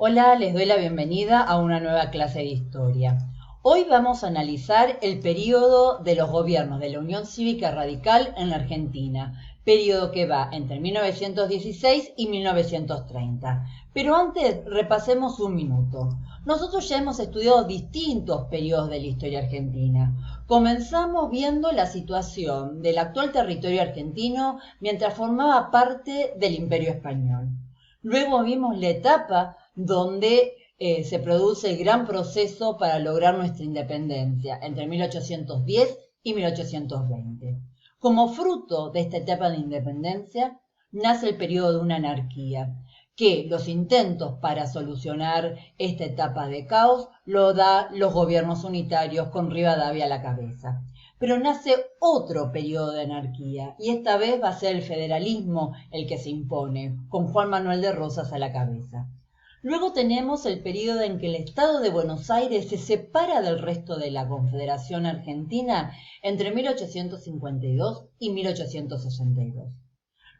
Hola, les doy la bienvenida a una nueva clase de historia. Hoy vamos a analizar el periodo de los gobiernos de la Unión Cívica Radical en la Argentina, periodo que va entre 1916 y 1930. Pero antes repasemos un minuto. Nosotros ya hemos estudiado distintos periodos de la historia argentina. Comenzamos viendo la situación del actual territorio argentino mientras formaba parte del Imperio Español. Luego vimos la etapa donde se produce el gran proceso para lograr nuestra independencia entre 1810 y 1820. Como fruto de esta etapa de independencia, nace el periodo de una anarquía, que los intentos para solucionar esta etapa de caos lo da los gobiernos unitarios con Rivadavia a la cabeza. Pero nace otro periodo de anarquía y esta vez va a ser el federalismo el que se impone, con Juan Manuel de Rosas a la cabeza. Luego tenemos el periodo en que el Estado de Buenos Aires se separa del resto de la Confederación Argentina entre 1852 y 1862.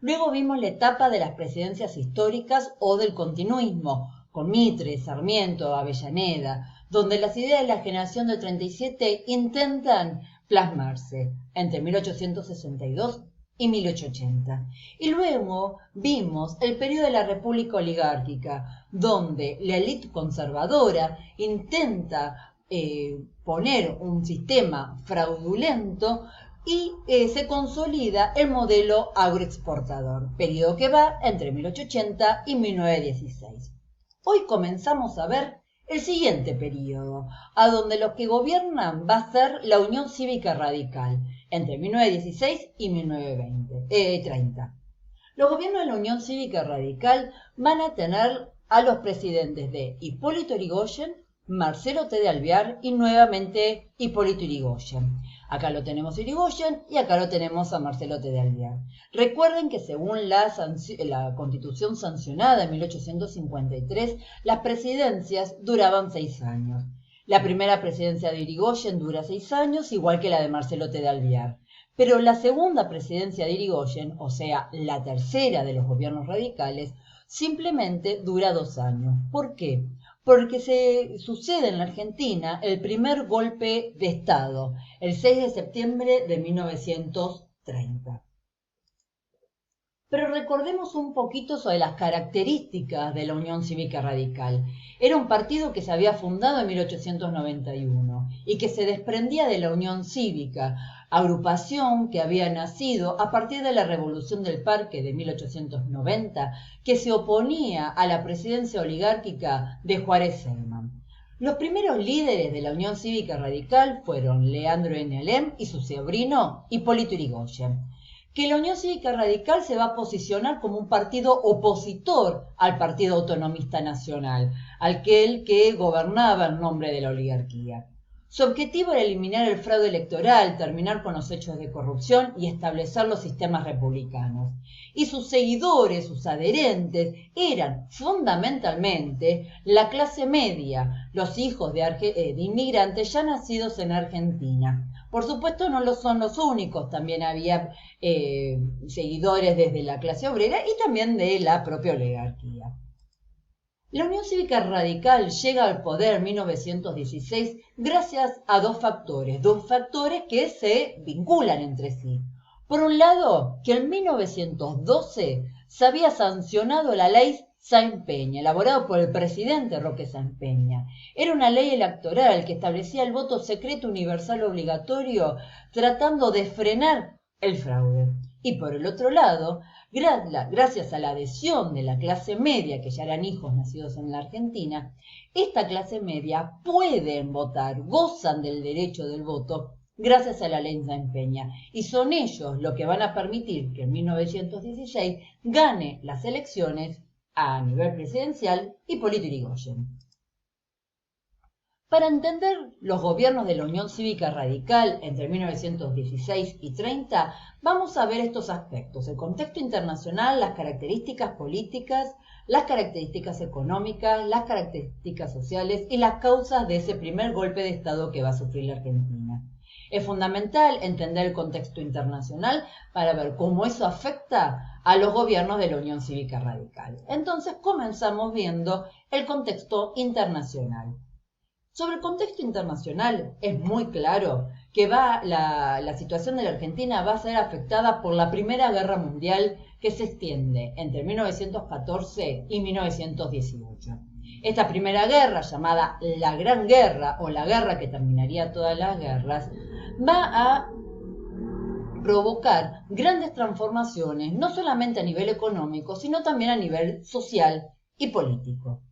Luego vimos la etapa de las presidencias históricas o del continuismo, con Mitre, Sarmiento, Avellaneda, donde las ideas de la generación del 37 intentan plasmarse entre 1862 y 1880. Y luego vimos el periodo de la República Oligárquica, donde la élite conservadora intenta poner un sistema fraudulento y se consolida el modelo agroexportador, periodo que va entre 1880 y 1916. Hoy comenzamos a ver el siguiente periodo, a donde los que gobiernan va a ser la Unión Cívica Radical, entre 1916 y 1930. Los gobiernos de la Unión Cívica Radical van a tener a los presidentes de Hipólito Yrigoyen, Marcelo T. de Alvear y nuevamente Hipólito Yrigoyen. Acá lo tenemos Yrigoyen y acá lo tenemos a Marcelo T. de Alvear. Recuerden que según la Constitución sancionada en 1853, las presidencias duraban 6 años. La primera presidencia de Yrigoyen dura 6 años, igual que la de Marcelo T. de Alvear. Pero la segunda presidencia de Yrigoyen, o sea, la tercera de los gobiernos radicales, simplemente dura 2 años. ¿Por qué? Porque se sucede en la Argentina el primer golpe de Estado, el 6 de septiembre de 1930. Pero recordemos un poquito sobre las características de la Unión Cívica Radical. Era un partido que se había fundado en 1891 y que se desprendía de la Unión Cívica, agrupación que había nacido a partir de la Revolución del Parque de 1890, que se oponía a la presidencia oligárquica de Juárez Selman. Los primeros líderes de la Unión Cívica Radical fueron Leandro N. Alem y su sobrino Hipólito Yrigoyen. Que la Unión Cívica Radical se va a posicionar como un partido opositor al Partido Autonomista Nacional, aquel que gobernaba en nombre de la oligarquía. Su objetivo era eliminar el fraude electoral, terminar con los hechos de corrupción y establecer los sistemas republicanos. Y sus seguidores, sus adherentes, eran fundamentalmente la clase media, los hijos de inmigrantes ya nacidos en Argentina. Por supuesto no lo son los únicos, también había seguidores desde la clase obrera y también de la propia oligarquía. La Unión Cívica Radical llega al poder en 1916 gracias a dos factores que se vinculan entre sí. Por un lado, que en 1912 se había sancionado la ley Sáenz Peña, elaborada por el presidente Roque Sáenz Peña. Era una ley electoral que establecía el voto secreto universal obligatorio, tratando de frenar el fraude. Y por el otro lado, gracias a la adhesión de la clase media, que ya eran hijos nacidos en la Argentina, esta clase media pueden votar, gozan del derecho del voto gracias a la ley Sáenz Peña. Y son ellos los que van a permitir que en 1916 gane las elecciones a nivel presidencial Hipólito Yrigoyen. Para entender los gobiernos de la Unión Cívica Radical entre 1916 y 30, vamos a ver estos aspectos: el contexto internacional, las características políticas, las características económicas, las características sociales y las causas de ese primer golpe de Estado que va a sufrir la Argentina. Es fundamental entender el contexto internacional para ver cómo eso afecta a los gobiernos de la Unión Cívica Radical. Entonces comenzamos viendo el contexto internacional. Sobre el contexto internacional es muy claro que la situación de la Argentina va a ser afectada por la Primera Guerra Mundial que se extiende entre 1914 y 1918. Esta primera guerra, llamada la Gran Guerra o la guerra que terminaría todas las guerras, va a provocar grandes transformaciones, no solamente a nivel económico, sino también a nivel social y político.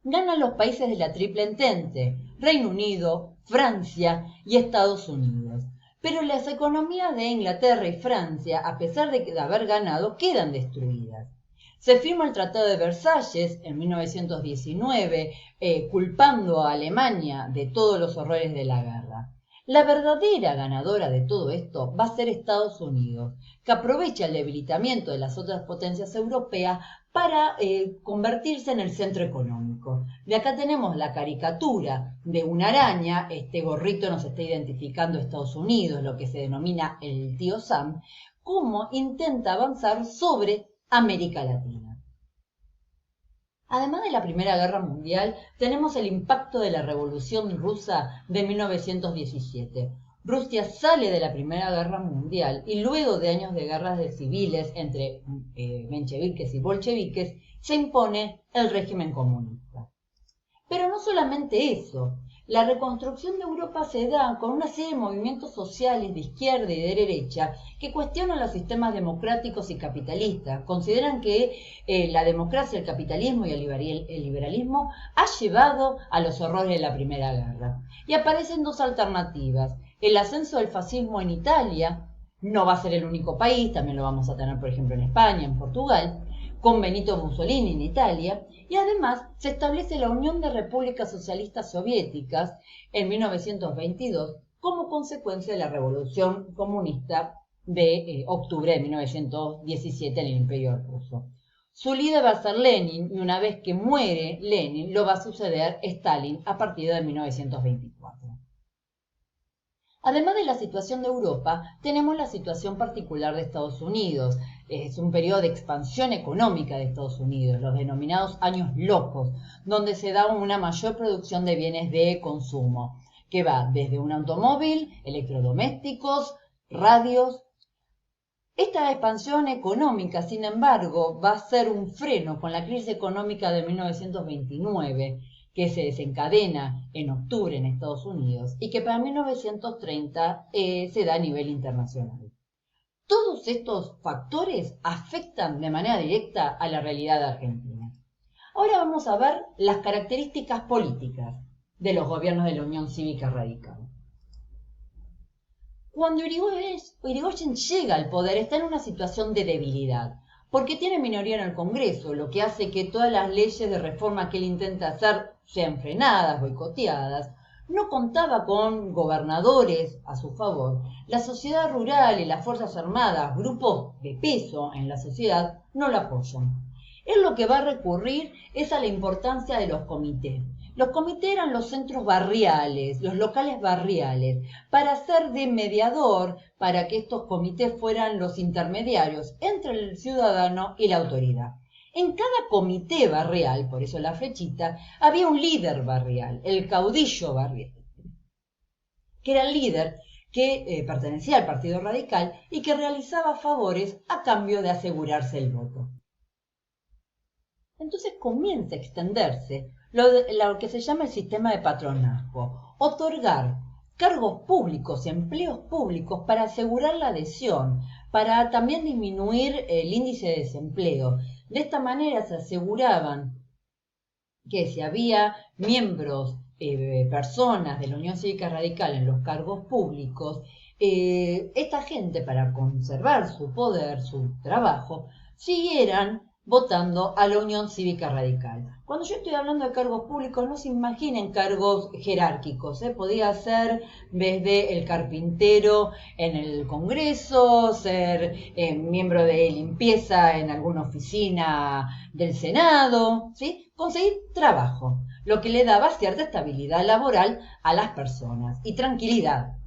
Ganan los países de la Triple Entente, Reino Unido, Francia y Estados Unidos. Pero las economías de Inglaterra y Francia, a pesar de haber ganado, quedan destruidas. Se firma el Tratado de Versalles en 1919, culpando a Alemania de todos los horrores de la guerra. La verdadera ganadora de todo esto va a ser Estados Unidos, que aprovecha el debilitamiento de las otras potencias europeas para convertirse en el centro económico. De acá tenemos la caricatura de una araña, este gorrito nos está identificando Estados Unidos, lo que se denomina el tío Sam, cómo intenta avanzar sobre América Latina. Además de la Primera Guerra Mundial, tenemos el impacto de la Revolución Rusa de 1917. Rusia sale de la Primera Guerra Mundial y luego de años de guerras civiles entre mencheviques y bolcheviques, se impone el régimen comunista. Pero no solamente eso, la reconstrucción de Europa se da con una serie de movimientos sociales de izquierda y de derecha que cuestionan los sistemas democráticos y capitalistas. Consideran que la democracia, el capitalismo y el liberalismo ha llevado a los horrores de la Primera Guerra. Y aparecen dos alternativas. El ascenso del fascismo en Italia, no va a ser el único país, también lo vamos a tener por ejemplo en España, en Portugal, con Benito Mussolini en Italia, y además se establece la Unión de Repúblicas Socialistas Soviéticas en 1922 como consecuencia de la Revolución Comunista de octubre de 1917 en el Imperio Ruso. Su líder va a ser Lenin, y una vez que muere Lenin, lo va a suceder Stalin a partir de 1924. Además de la situación de Europa, tenemos la situación particular de Estados Unidos. Es un periodo de expansión económica de Estados Unidos, los denominados años locos, donde se da una mayor producción de bienes de consumo, que va desde un automóvil, electrodomésticos, radios. Esta expansión económica, sin embargo, va a ser un freno con la crisis económica de 1929, que se desencadena en octubre en Estados Unidos y que para 1930 se da a nivel internacional. Todos estos factores afectan de manera directa a la realidad argentina. Ahora vamos a ver las características políticas de los gobiernos de la Unión Cívica Radical. Cuando Irigoyen llega al poder está en una situación de debilidad, porque tiene minoría en el Congreso, lo que hace que todas las leyes de reforma que él intenta hacer sean frenadas, boicoteadas. No contaba con gobernadores a su favor. La sociedad rural y las Fuerzas Armadas, grupos de peso en la sociedad, no lo apoyan. Él lo que va a recurrir es a la importancia de los comités. Los comités eran los centros barriales, los locales barriales, para ser de mediador, para que estos comités fueran los intermediarios entre el ciudadano y la autoridad. En cada comité barrial, por eso la flechita, había un líder barrial, el caudillo barrial, que era el líder que pertenecía al Partido Radical y que realizaba favores a cambio de asegurarse el voto. Entonces comienza a extenderse lo que se llama el sistema de patronazgo, otorgar cargos públicos, empleos públicos para asegurar la adhesión, para también disminuir el índice de desempleo. De esta manera se aseguraban que si había miembros, personas de la Unión Cívica Radical en los cargos públicos, esta gente, para conservar su poder, su trabajo, siguieran votando a la Unión Cívica Radical. Cuando yo estoy hablando de cargos públicos, no se imaginen cargos jerárquicos, podía ser desde el carpintero en el Congreso, ser miembro de limpieza en alguna oficina del Senado, ¿sí? Conseguir trabajo, lo que le daba cierta estabilidad laboral a las personas y tranquilidad.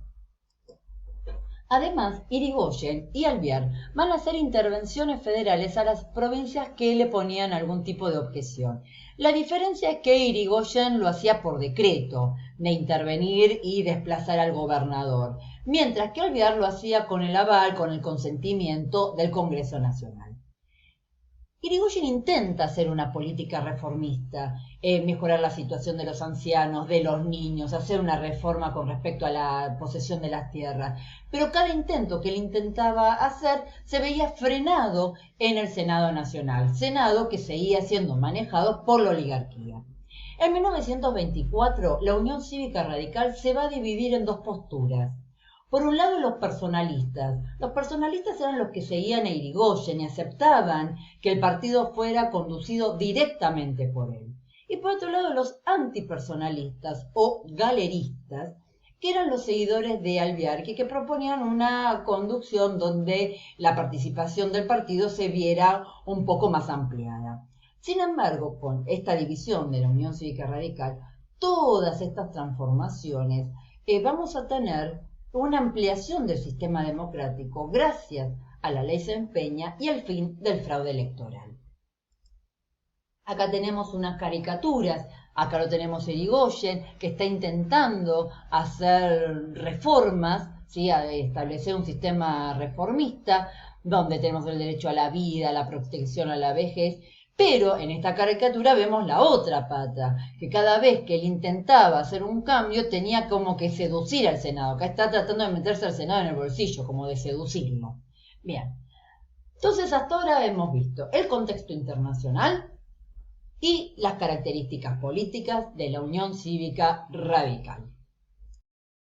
Además, Irigoyen y Alvear van a hacer intervenciones federales a las provincias que le ponían algún tipo de objeción. La diferencia es que Irigoyen lo hacía por decreto, de intervenir y desplazar al gobernador, mientras que Alvear lo hacía con el aval, con el consentimiento del Congreso Nacional. Irigoyen intenta hacer una política reformista, mejorar la situación de los ancianos, de los niños, hacer una reforma con respecto a la posesión de las tierras, pero cada intento que él intentaba hacer se veía frenado en el Senado Nacional, Senado que seguía siendo manejado por la oligarquía. En 1924, la Unión Cívica Radical se va a dividir en dos posturas. Por un lado, los personalistas. Los personalistas eran los que seguían a Irigoyen y aceptaban que el partido fuera conducido directamente por él. Y por otro lado, los antipersonalistas o galeristas, que eran los seguidores de Alvear, que proponían una conducción donde la participación del partido se viera un poco más ampliada. Sin embargo, con esta división de la Unión Cívica Radical, todas estas transformaciones, vamos a tener una ampliación del sistema democrático gracias a la ley Sempeña y al fin del fraude electoral. Acá tenemos unas caricaturas, acá lo tenemos Irigoyen, que está intentando hacer reformas, ¿sí? A establecer un sistema reformista, donde tenemos el derecho a la vida, la protección a la vejez, pero en esta caricatura vemos la otra pata, que cada vez que él intentaba hacer un cambio tenía como que seducir al Senado. Acá está tratando de meterse al Senado en el bolsillo, como de seducirlo. Bien, entonces hasta ahora hemos visto el contexto internacional y las características políticas de la Unión Cívica Radical.